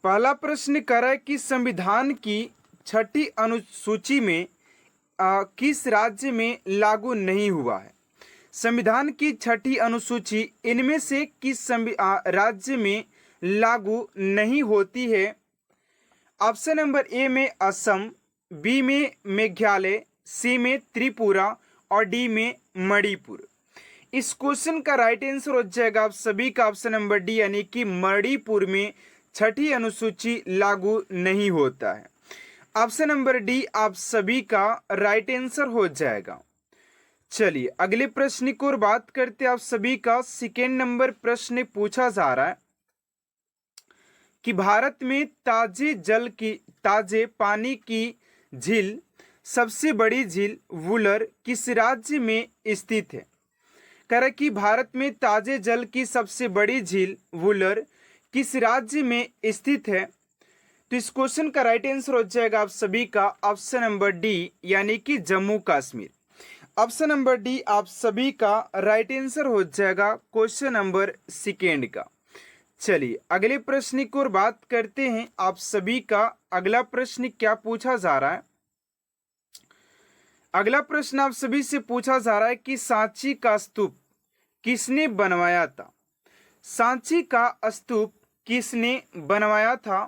पहला प्रश्न कर रहा है कि संविधान की छठी अनुसूची में किस राज्य में लागू नहीं हुआ है। संविधान की छठी अनुसूची इनमें से किस राज्य में लागू नहीं होती है। ऑप्शन नंबर ए में असम, बी में मेघालय, सी में त्रिपुरा और डी में मणिपुर। इस क्वेश्चन का राइट आंसर हो जाएगा आप सभी का ऑप्शन नंबर डी, यानी कि मणिपुर में छठी अनुसूची लागू नहीं होता है। ऑप्शन नंबर डी आप सभी का राइट आंसर हो जाएगा। चलिए अगले प्रश्न की ओर बात करते हैं। आप सभी का सेकेंड नंबर प्रश्न पूछा जा रहा है कि भारत में ताजे पानी की झील, सबसे बड़ी झील वुलर किस राज्य में स्थित है। कह रहा कि भारत में ताजे जल की सबसे बड़ी झील वुलर किस राज्य में स्थित है। तो इस क्वेश्चन का राइट आंसर हो जाएगा आप सभी का ऑप्शन नंबर डी, यानी कि Jammu Kashmir. Option number D आप सभी का राइट आंसर हो जाएगा क्वेश्चन नंबर सेकेंड का। चलिए अगले प्रश्न की ओर बात करते हैं। आप सभी का अगला प्रश्न क्या पूछा जा रहा है। अगला प्रश्न आप सभी से पूछा जा रहा है कि सांची का स्तूप किसने बनवाया था। सांची का स्तूप किसने बनवाया था।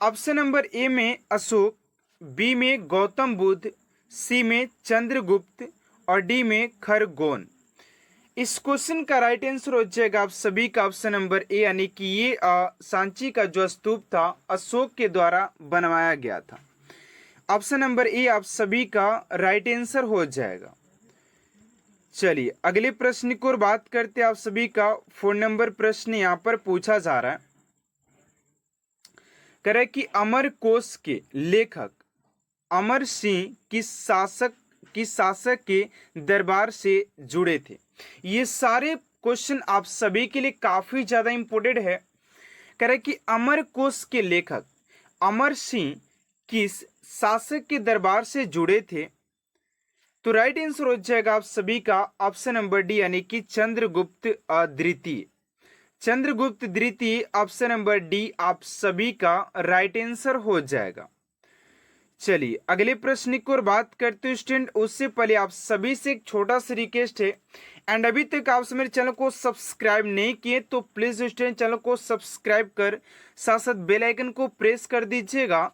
ऑप्शन नंबर ए में अशोक, बी में गौतम बुद्ध, सी में चंद्रगुप्त और डी में खरगोन। इस क्वेश्चन का राइट आंसर हो जाएगा आप सभी का ऑप्शन नंबर ए, यानी कि ये सांची का जो स्तूप था अशोक के द्वारा बनवाया गया था। ऑप्शन नंबर ए आप सभी का राइट आंसर हो जाएगा। चलिए अगले प्रश्न की ओर बात करते हैं। आप सभी का 4 नंबर प्रश्न यहाँ पर पूछा जा रहा है। कह रहा है कि अमरकोश के लेखक अमर सिंह किस शासक के दरबार से जुड़े थे। ये सारे क्वेश्चन आप सभी के लिए काफी ज्यादा इंपॉर्टेंट है। कह रहा है कि अमरकोश के लेखक अमर सिंह किस शासक के दरबार से जुड़े थे। तो राइट आंसर हो जाएगा आप सभी का ऑप्शन नंबर डी, यानी कि चंद्रगुप्त द्वितीय। चंद्रगुप्त द्वितीय ऑप्शन नंबर डी आप सभी का राइट आंसर हो जाएगा। चलिए अगले प्रश्न की ओर बात करते हैं स्टूडेंट। उससे पहले आप सभी से एक छोटा सा रिक्वेस्ट है, एंड अभी तक आप मेरे चैनल को सब्सक्राइब नहीं किए तो प्लीज स्टूडेंट चैनल को सब्सक्राइब कर साथ साथ बेल आइकन को प्रेस कर दीजिएगा,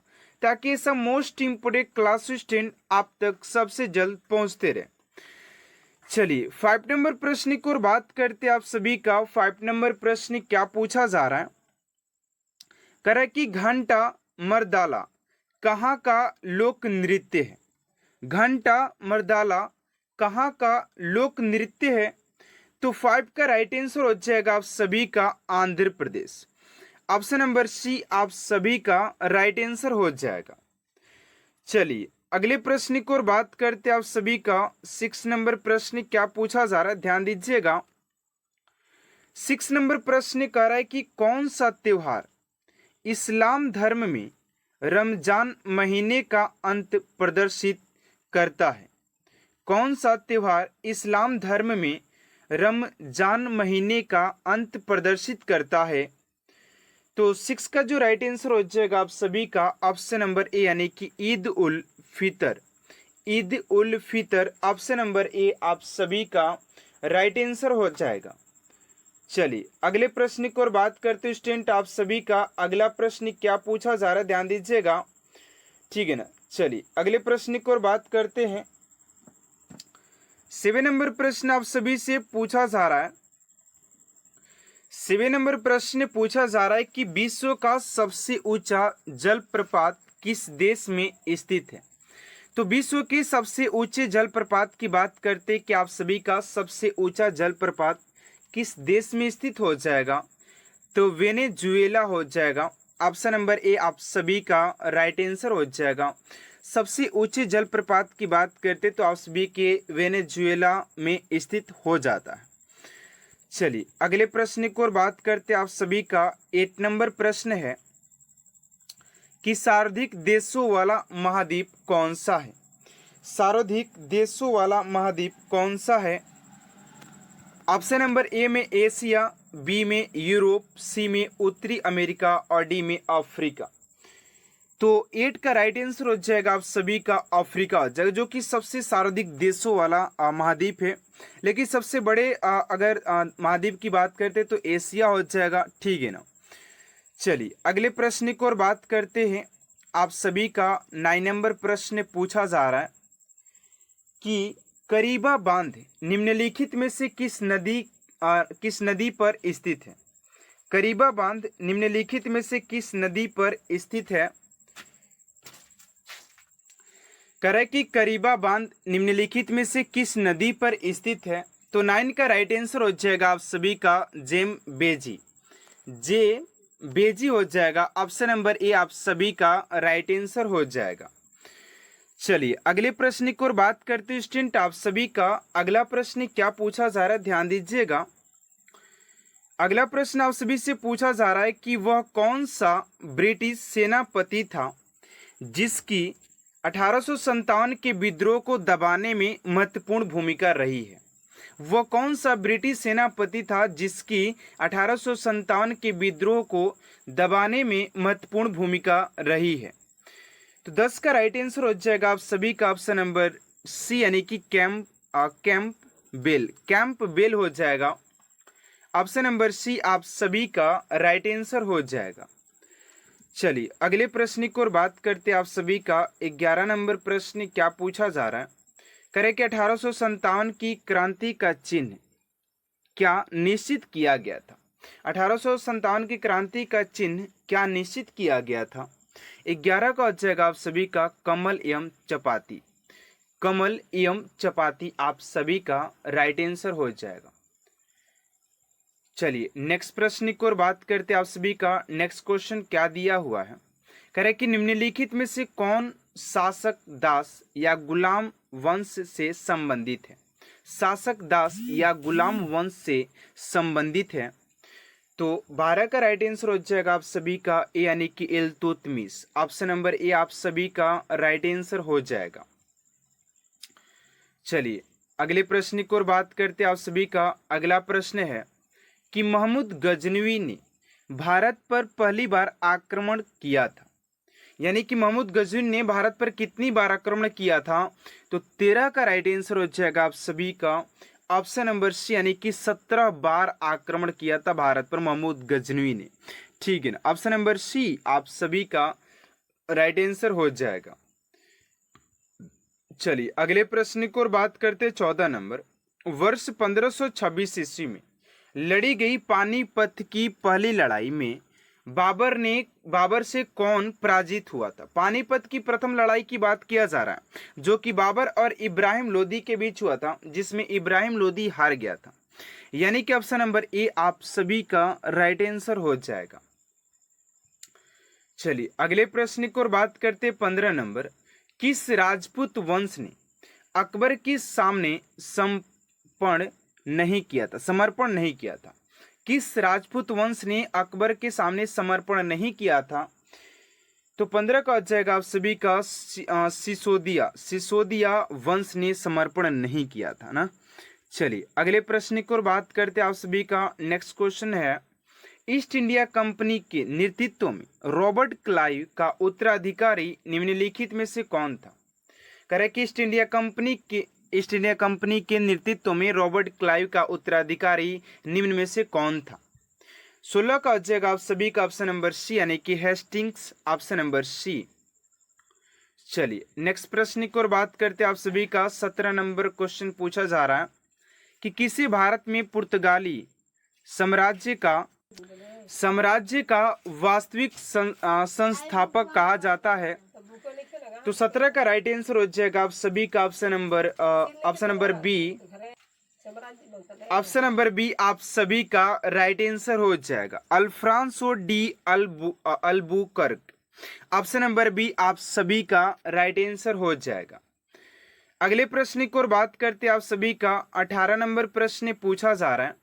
ताकि ऐसा मोस्ट इंपोर्टेंट क्लास स्टूडेंट आप तक सबसे जल्द पहुंचते रहे। चलिए 5 नंबर प्रश्न की ओर बात करते हैं। आप सभी का 5 नंबर प्रश्न क्या पूछा जा रहा है। कह रहा है कि घंटा मर्दाला कहाँ का लोक नृत्य है। घंटा मर्दाला कहाँ का लोक नृत्य है। तो 5 का राइट आंसर हो जाएगा आप सभी का Andhra Pradesh. Option number C आप सभी का राइट आंसर हो जाएगा। चलिए अगले प्रश्न की ओर बात करते हैं। आप सभी का 6 नंबर प्रश्न क्या पूछा जा रहा है, ध्यान दीजिएगा। 6 नंबर प्रश्न कह रहा है कि कौन सा त्योहार इस्लाम धर्म में रमजान महीने का अंत प्रदर्शित करता है। कौन सा त्योहार इस्लाम धर्म में रमजान महीने का अंत प्रदर्शित करता है। तो 6 का जो राइट आंसर हो जाएगा आप सभी का ऑप्शन नंबर ए, यानी कि Eid ul Fitr. Eid ul Fitr option number A आप सभी का राइट आंसर हो जाएगा। चलिए अगले प्रश्न की ओर बात करते हैं स्टूडेंट। आप सभी का अगला प्रश्न क्या पूछा जा रहा है, ध्यान दीजिएगा, ठीक है ना। चलिए अगले प्रश्न की ओर बात करते हैं। 7 नंबर प्रश्न आप सभी से पूछा जा रहा है। 7 नंबर प्रश्न पूछा जा रहा है कि विश्व का सबसे ऊंचा जलप्रपात किस देश में स्थित है। तो विश्व के सबसे ऊंचे जलप्रपात की बात करते हैं कि आप सभी का सबसे ऊंचा जलप्रपात किस देश में स्थित हो जाएगा। तो वेनेजुएला हो जाएगा। ऑप्शन नंबर ए आप सभी का राइट आंसर हो जाएगा। सबसे ऊंचे जलप्रपात की बात करते तो आप सभी के वेनेजुएला में स्थित हो जाता है। चलिए अगले प्रश्न की ओर बात करते आप सभी का 8 नंबर प्रश्न है कि सर्वाधिक देशों वाला महाद्वीप कौन सा है। सर्वाधिक देशों वाला महाद्वीप कौन सा है। ऑप्शन नंबर ए में एशिया, बी में यूरोप, सी में उत्तरी अमेरिका और डी में अफ्रीका। तो 8 का राइट आंसर हो जाएगा आप सभी का अफ्रीका, जो कि सबसे सर्वाधिक देशों वाला महाद्वीप है। लेकिन सबसे बड़े अगर महाद्वीप की बात करते तो एशिया हो जाएगा, ठीक है ना। चलिए अगले प्रश्न की ओर बात करते हैं। आप सभी का 9 नंबर प्रश्न पूछा जा रहा है कि करीबा बांध निम्नलिखित में से किस नदी पर स्थित है। करीबा बांध निम्नलिखित में से किस नदी पर स्थित है। करे कि करीबा बांध निम्नलिखित में से किस नदी पर स्थित है। तो 9 का राइट आंसर हो जाएगा आप सभी का बेजी हो जाएगा। ऑप्शन नंबर ए आप सभी का राइट आंसर हो जाएगा। चलिए अगले प्रश्न की ओर बात करते हैं स्टूडेंट। आप सभी का अगला प्रश्न क्या पूछा जा रहा है, ध्यान दीजिएगा। अगला प्रश्न आप सभी से पूछा जा रहा है कि वह कौन सा ब्रिटिश सेनापति था जिसकी 1857 के विद्रोह को दबाने में महत्वपूर्ण भूमिका रही है। वह कौन सा ब्रिटिश सेनापति था जिसकी 1857 के विद्रोह को दबाने में महत्वपूर्ण भूमिका रही है। तो 10 का राइट आंसर हो जाएगा आप सभी का ऑप्शन नंबर सी, यानी कि कैंप बेल हो जाएगा। ऑप्शन नंबर सी आप सभी का राइट आंसर हो जाएगा। चलिए अगले प्रश्न की ओर बात करते हैं। आप सभी का 11 नंबर प्रश्न क्या पूछा जा रहा है। करें कि 1857 की क्रांति का चिन्ह क्या निश्चित किया गया था। 1857 की क्रांति का चिन्ह क्या निश्चित किया गया था। 11 का हो जाएगा आप सभी का कमल एवं चपाती। कमल एवं चपाती आप सभी का राइट आंसर हो जाएगा। चलिए नेक्स्ट प्रश्न की ओर बात करते हैं। आप सभी का नेक्स्ट क्वेश्चन क्या दिया हुआ है। कह रहे कि निम्नलिखित में से कौन शासक दास या गुलाम वंश से संबंधित है। शासक दास या गुलाम वंश से संबंधित है। तो 12 का राइट आंसर हो जाएगा आप सभी का ए, यानी कि इल्तुतमिश। ऑप्शन नंबर ए आप सभी का राइट आंसर हो जाएगा। चलिए अगले प्रश्न की ओर बात करते हैं। आप सभी का अगला प्रश्न है कि महमूद गजनवी ने भारत पर पहली बार आक्रमण किया था। यानी कि महमूद गजनवी ने भारत पर कितनी बार आक्रमण किया था। तो 13 का राइट आंसर हो जाएगा आप सभी का ऑप्शन नंबर सी, यानी कि 17 बार आक्रमण किया था भारत पर महमूद गजनवी ने, ठीक है ना। ऑप्शन नंबर सी आप सभी का राइट आंसर हो जाएगा। चलिए अगले प्रश्न की ओर बात करते हैं। 14 नंबर, वर्ष 1526 ईस्वी में लड़ी गई पानीपत की पहली लड़ाई में बाबर से कौन पराजित हुआ था। पानीपत की प्रथम लड़ाई की बात किया जा रहा है जो कि बाबर और इब्राहिम लोदी के बीच हुआ था, जिसमें इब्राहिम लोदी हार गया था। यानी कि ऑप्शन नंबर ए आप सभी का राइट आंसर हो जाएगा। चलिए अगले प्रश्न की ओर बात करते 15 नंबर, किस राजपूत वंश ने अकबर के सामने समर्पण नहीं किया था। किस राजपूत वंश ने अकबर के सामने समर्पण नहीं किया था। तो 15 का हो जाएगा आप सभी का सिसोदिया वंश ने समर्पण नहीं किया था ना। चलिए अगले प्रश्न की ओर बात करते आप सभी का नेक्स्ट क्वेश्चन है, ईस्ट इंडिया कंपनी के नेतृत्व में रॉबर्ट क्लाइव का उत्तराधिकारी निम्नलिखित में से कौन था। करें कि ईस्ट इंडिया कंपनी के नेतृत्व में रॉबर्ट क्लाइव का उत्तराधिकारी निम्न में से कौन था। 16 का हो जाएगा आप सभी का ऑप्शन नंबर सी, यानी कि हेस्टिंग्स। Option number C. चलिए नेक्स्ट प्रश्न की ओर बात करते हैं। आप सभी का 17 नंबर क्वेश्चन पूछा जा रहा है कि किसे भारत में पुर्तगाली साम्राज्य का वास्तविक संस्थापक कहा जाता है। तो 17 का राइट आंसर हो जाएगा आप सभी का option number B. Option number B आप सभी का राइट आंसर हो जाएगा, Alfonso de Albuquerque. Option number B आप सभी का राइट आंसर हो जाएगा। अगले प्रश्न की ओर बात करते आप सभी का 18 नंबर प्रश्न पूछा जा रहा है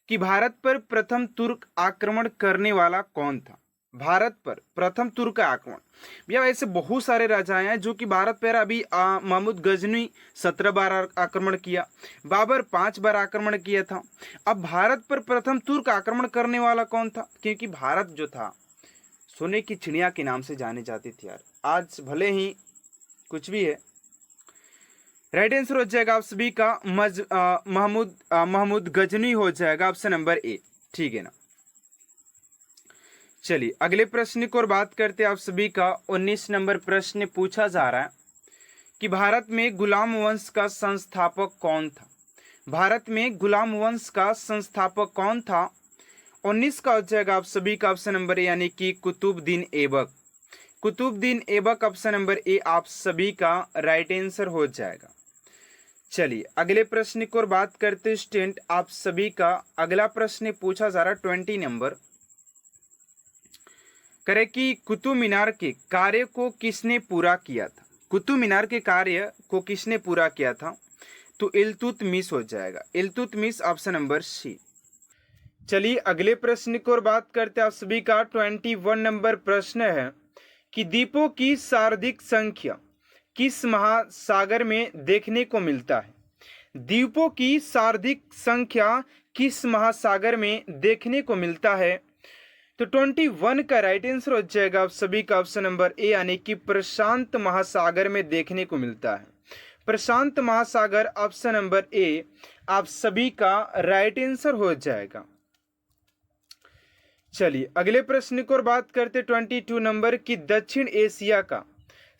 कि भारत पर प्रथम तुर्क आक्रमण करने वाला कौन था। भारत पर प्रथम तुर्क आक्रमण। भैया ऐसे बहुत सारे राजाएं हैं जो कि भारत पर अभी महमूद गजनी 17 बार आक्रमण किया, बाबर 5 बार आक्रमण किया था। अब भारत पर प्रथम तुर्क आक्रमण करने वाला कौन था? क्योंकि भारत जो था सोने की चिड़िया के नाम से जाने जाती थी यार। आज भले ही कुछ भी है, राइट आंसर हो जाएगा आप सभी का महमूद गजनी हो जाएगा, ऑप्शन नंबर ए। ठीक है ना। चलिए अगले प्रश्न की ओर बात करते हैं। आप सभी का 19 नंबर प्रश्न पूछा जा रहा है कि भारत में गुलाम वंश का संस्थापक कौन था? भारत में गुलाम वंश का संस्थापक कौन था? 19 का हो जाएगा आप सभी का ऑप्शन नंबर ए, यानी कि Qutbuddin Aibak. Qutbuddin Aibak option number A आप सभी का राइट आंसर हो जाएगा। चलिए अगले प्रश्न की ओर बात करते हैं स्टूडेंट। आप सभी का अगला प्रश्न पूछा जा रहा है 20 नंबर, करे कि कुतुब मीनार के कार्य को किसने पूरा किया था? कुतुब मीनार के कार्य को किसने पूरा किया था? तो इल्तुतमिश हो जाएगा, इल्तुतमिश ऑप्शन नंबर सी। चलिए अगले प्रश्न की ओर बात करते हैं। आप सभी का 21 नंबर प्रश्न है कि द्वीपों की सर्वाधिक संख्या किस महासागर में देखने को मिलता है? द्वीपों की सर्वाधिक संख्या किस महासागर में देखने को मिलता है? तो 21 का राइट आंसर हो जाएगा आप सभी का ऑप्शन नंबर ए, यानी कि प्रशांत महासागर में देखने को मिलता है। प्रशांत महासागर ऑप्शन नंबर ए आप सभी का राइट आंसर हो जाएगा। चलिए अगले प्रश्न की ओर बात करते 22 नंबर की दक्षिण एशिया का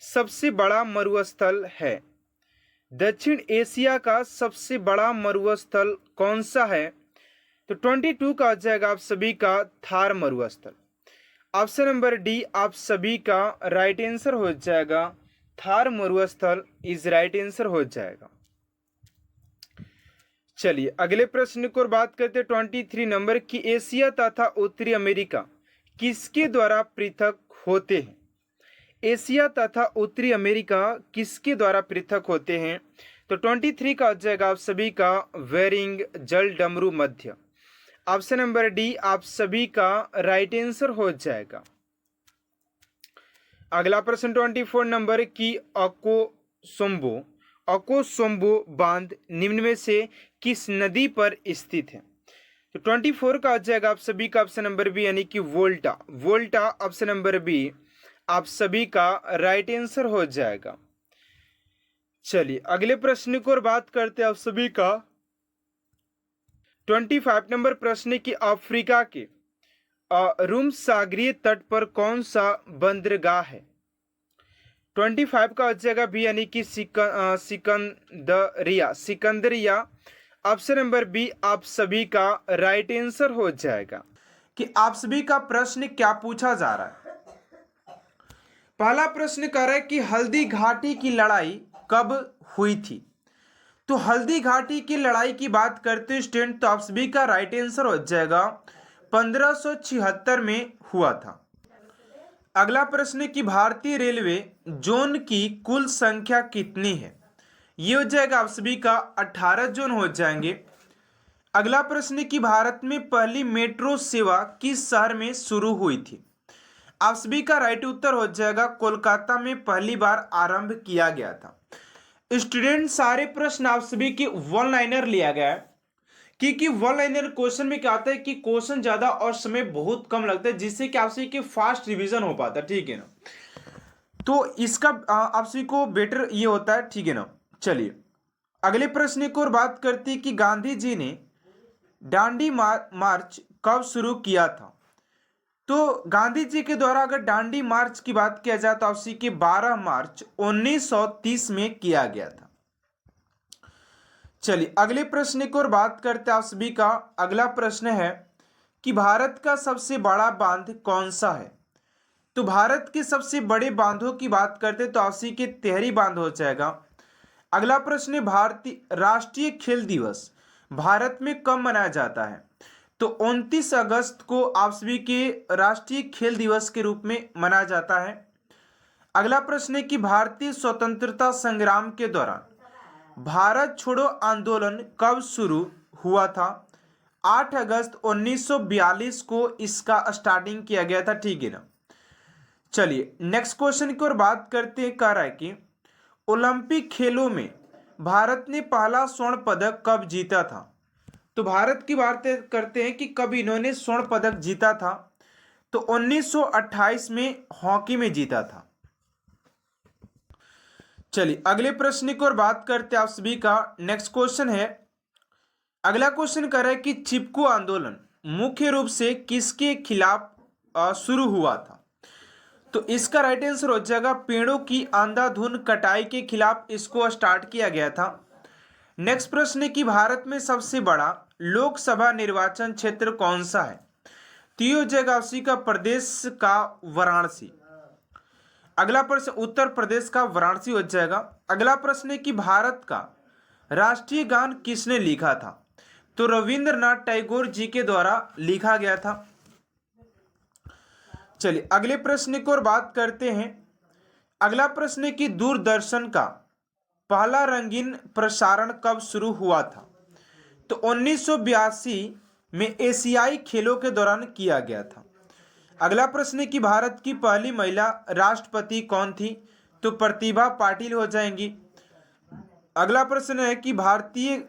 सबसे बड़ा मरुस्थल है। दक्षिण एशिया का सबसे बड़ा मरुस्थल कौन सा है? तो 22 का आ जाएगा आप सभी का थार मरुस्थल। ऑप्शन नंबर डी आप सभी का राइट आंसर हो जाएगा। थार मरुस्थल इज राइट आंसर हो जाएगा। चलिए अगले प्रश्न की ओर बात करते 23 नंबर की एशिया तथा उत्तरी अमेरिका किसके द्वारा पृथक होते हैं? एशिया तथा उत्तरी अमेरिका किसके द्वारा पृथक होते हैं? तो 23 का आ जाएगा आप सभी का वेरिंग जल डमरू मध्य। ऑप्शन नंबर डी आप सभी का राइट आंसर हो जाएगा। अगला प्रश्न 24 नंबर की अकोसोम्बो बांध निम्न में से किस नदी पर स्थित है? तो 24 का आ जाएगा आप सभी का ऑप्शन नंबर बी, यानी कि वोल्टा। वोल्टा ऑप्शन नंबर बी आप सभी का राइट आंसर हो जाएगा। चलिए अगले प्रश्न की ओर बात करते हैं। आप सभी का 25 नंबर प्रश्न की अफ्रीका के रूम सागरीय तट पर कौन सा बंदरगाह है? 25 का हो जाएगा बी, यानी कि सिकंदरिया। ऑप्शन नंबर बी आप सभी का राइट आंसर हो जाएगा। कि आप सभी का प्रश्न क्या पूछा जा रहा है? पहला प्रश्न कह रहा है कि हल्दी घाटी की लड़ाई कब हुई थी? तो हल्दी घाटी की लड़ाई की बात करते स्टूडेंट, तो आप सभी का राइट आंसर हो जाएगा 1576 में हुआ था। अगला प्रश्न कि भारतीय रेलवे जोन की कुल संख्या कितनी है? ये हो जाएगा आप सभी का 18 जोन हो जाएंगे। अगला प्रश्न कि भारत में पहली मेट्रो सेवा किस शहर में शुरू हुई थी? आप सभी का राइट उत्तर हो जाएगा कोलकाता में पहली बार आरंभ किया गया था। स्टूडेंट सारे प्रश्न आप सभी की वन लाइनर लिया गया है, क्योंकि वन लाइनर क्वेश्चन में क्या आता है कि क्वेश्चन ज्यादा और समय बहुत कम लगता है, जिससे कि आप सभी के फास्ट रिवीजन हो पाता है। ठीक है ना, तो इसका आप सभी को बेटर ये होता है। ठीक है ना। चलिए अगले प्रश्न की ओर बात करते हैं कि गांधी जी ने डांडी मार्च कब शुरू किया था? तो गांधी जी के द्वारा अगर डांडी मार्च की बात किया जाए तो आप सभी के 12 मार्च 1930 में किया गया था। चलिए अगले प्रश्न की ओर बात करते हैं। आप सभी का अगला प्रश्न है कि भारत का सबसे बड़ा बांध कौन सा है? तो भारत के सबसे बड़े बांधों की बात करते तो आप सभी के तिहरी बांध हो जाएगा। अगला प्रश्न है भारतीय राष्ट्रीय खेल दिवस भारत में कब मनाया जाता है? तो 29 अगस्त को आप सभी के राष्ट्रीय खेल दिवस के रूप में मनाया जाता है। अगला प्रश्न है कि भारतीय स्वतंत्रता संग्राम के दौरान भारत छोड़ो आंदोलन कब शुरू हुआ था? 8 अगस्त 1942 को इसका स्टार्टिंग किया गया था, ठीक है ना। चलिए नेक्स्ट क्वेश्चन की ओर बात करते हैं। कह रहा है कि ओलंपिक खेलों में भारत ने पहला स्वर्ण पदक कब जीता था। तो भारत की बात करते हैं कि कब इन्होंने स्वर्ण पदक जीता था। तो 1928 में हॉकी में जीता था। चलिए अगले प्रश्न की ओर बात करते हैं आप सभी का। नेक्स्ट क्वेश्चन है, अगला क्वेश्चन कर रहा है कि चिपको आंदोलन मुख्य रूप से किसके खिलाफ शुरू हुआ था। तो इसका राइट आंसर हो जाएगा पेड़ों की अंधाधुंध कटाई के खिलाफ इसको स्टार्ट किया गया था। नेक्स्ट प्रश्न है कि भारत में सबसे बड़ा लोकसभा निर्वाचन क्षेत्र कौन सा है। तो ये हो जाएगा आपसी का प्रदेश का वाराणसी। अगला प्रश्न उत्तर प्रदेश का वाराणसी हो जाएगा। अगला प्रश्न है कि भारत का राष्ट्रीय गान किसने लिखा था। तो रविंद्रनाथ टैगोर जी के द्वारा लिखा गया था। चलिए अगले प्रश्न की ओर बात करते हैं। अगला प्रश्न है कि दूरदर्शन का पहला रंगीन प्रसारण कब शुरू हुआ था। तो 1982 में एशियाई खेलों के दौरान किया गया था। अगला प्रश्न है कि भारत की पहली महिला राष्ट्रपति कौन थी। तो प्रतिभा पाटिल हो जाएंगी। अगला प्रश्न है कि भारतीय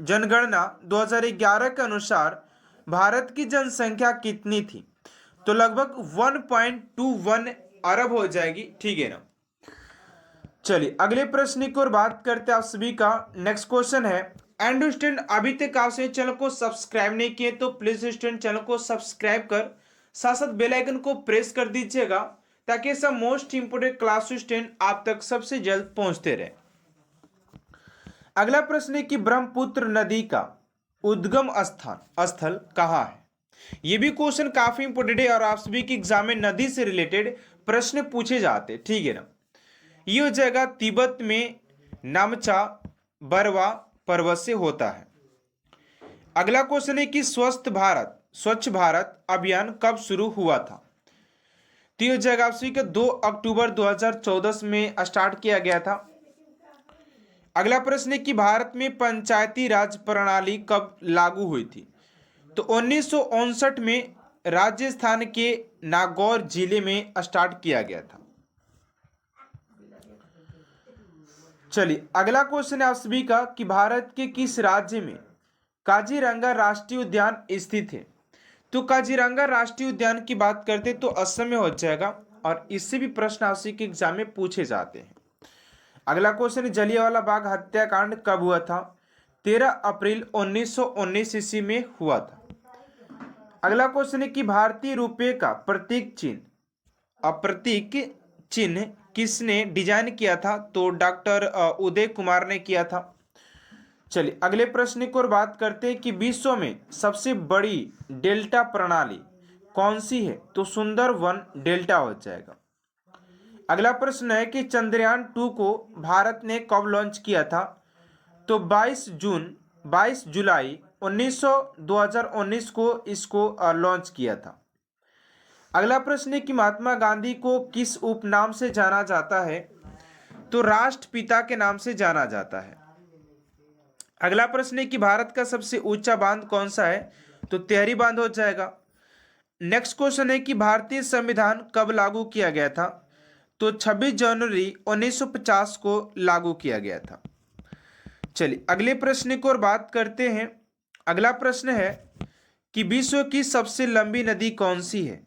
जनगणना 2011 के अनुसार भारत की जनसंख्या कितनी थी। तो लगभग 1.21 अरब हो जाएगी, ठीक है ना। चलिए अगले प्रश्न की ओर बात करते हैं आप सभी का। नेक्स्ट क्वेश्चन है, एंड स्टूडेंट अभी तक आपसे चैनल को सब्सक्राइब नहीं किए तो प्लीज स्टूडेंट चैनल को सब्सक्राइब कर साथ साथ बेल आइकन को प्रेस कर दीजिएगा ताकि सब मोस्ट इंपोर्टेंट क्लास स्टूडेंट आप तक सबसे जल्द पहुंचते रहे। अगला प्रश्न है कि ब्रह्मपुत्र नदी का उद्गम स्थल कहाँ है। यह भी क्वेश्चन काफी इंपोर्टेंट है और आप सभी के एग्जाम में नदी से रिलेटेड प्रश्न पूछे जाते हैं, ठीक है ना। ये हो जाएगा तिब्बत में नामचा बरवा पर्वत से होता है। अगला क्वेश्चन है कि स्वच्छ भारत अभियान कब शुरू हुआ था। तो ये हो जाएगा आप सभी का 2 अक्टूबर 2014 में स्टार्ट किया गया था। अगला प्रश्न है कि भारत में पंचायती राज प्रणाली कब लागू हुई थी। तो 1959 में राजस्थान के नागौर जिले में स्टार्ट किया गया था। चलिए अगला क्वेश्चन है आप सभी का कि भारत के किस राज्य में काजीरंगा राष्ट्रीय उद्यान स्थित है। तो काजीरंगा राष्ट्रीय उद्यान की बात करते तो असम में हो जाएगा और इससे भी प्रश्न आप सभी के एग्जाम में पूछे जाते हैं। अगला क्वेश्चन है जलियांवाला बाग हत्याकांड कब हुआ था। 13 अप्रैल 1919 ईस्वी में हुआ था। अगला क्वेश्चन है कि भारतीय रुपये का प्रतीक चिन्ह किसने डिजाइन किया था। तो डॉक्टर उदय कुमार ने किया था। चलिए अगले प्रश्न की ओर बात करते हैं कि विश्व में सबसे बड़ी डेल्टा प्रणाली कौन सी है। तो सुंदरवन डेल्टा हो जाएगा। अगला प्रश्न है कि चंद्रयान 2 को भारत ने कब लॉन्च किया था। तो 22 जुलाई 2019 को इसको लॉन्च किया था। अगला प्रश्न है कि महात्मा गांधी को किस उपनाम से जाना जाता है। तो राष्ट्रपिता के नाम से जाना जाता है। अगला प्रश्न है कि भारत का सबसे ऊंचा बांध कौन सा है। तो तिहरी बांध हो जाएगा। नेक्स्ट क्वेश्चन है कि भारतीय संविधान कब लागू किया गया था। तो 26 जनवरी 1950 को लागू किया गया था। चलिए अगले प्रश्न की ओर बात करते हैं। अगला प्रश्न है कि विश्व की सबसे लंबी नदी कौन सी है।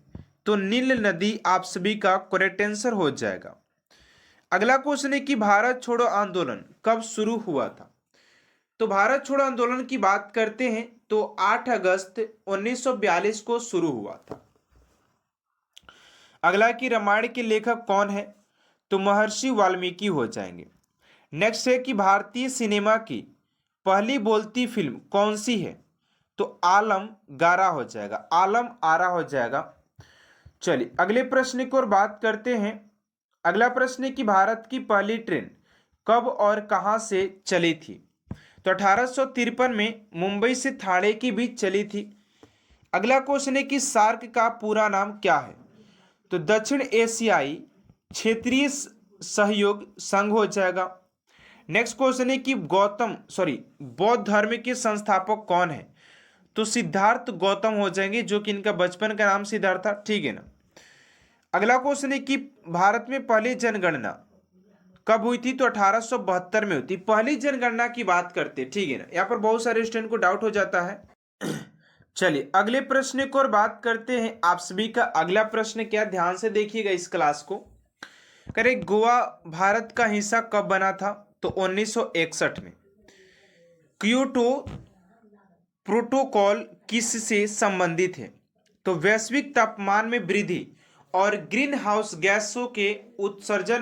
तो नील नदी आप सभी का करेक्ट आंसर हो जाएगा। अगला क्वेश्चन है कि भारत छोड़ो आंदोलन कब शुरू हुआ था। तो भारत छोड़ो आंदोलन की बात करते हैं तो 8 अगस्त 1942 को शुरू हुआ था। अगला कि रामायण के लेखक कौन है। तो महर्षि वाल्मीकि हो जाएंगे। नेक्स्ट है कि भारतीय सिनेमा की पहली बोलती फिल्म कौन सी है। तो आलम गारा हो जाएगा, आलम आरा हो जाएगा। चलिए अगले प्रश्न की ओर बात करते हैं। अगला प्रश्न है कि भारत की पहली ट्रेन कब और कहां से चली थी। तो 1853 में मुंबई से ठाणे के बीच चली थी। अगला क्वेश्चन है कि सार्क का पूरा नाम क्या है। तो दक्षिण एशियाई क्षेत्रीय सहयोग संघ हो जाएगा। नेक्स्ट क्वेश्चन है कि बौद्ध धर्म के संस्थापक कौन है। तो सिद्धार्थ गौतम हो जाएंगे, जो कि इनका बचपन का नाम सिद्धार्थ था। ठीक है ना। अगला क्वेश्चन है कि भारत में पहली जनगणना कब हुई थी? तो 1872 में हुई थी। पहली जनगणना की बात करते, ठीक है ना। यहाँ पर बहुत सारे स्टूडेंट को डाउट हो जाता है। चलिए अगले प्रश्न को और बात करते हैं। आप सभी का अगला प्रश्न क्या, ध्यान से देखिएगा इस क्लास को। करे गोवा भारत का हिस्सा कब बना था? तो 1961 में। क्योटो प्रोटोकॉल किससे संबंधित है? तो वैश्विक तापमान में वृद्धि और ग्रीन हाउस गैसों के उत्सर्जन में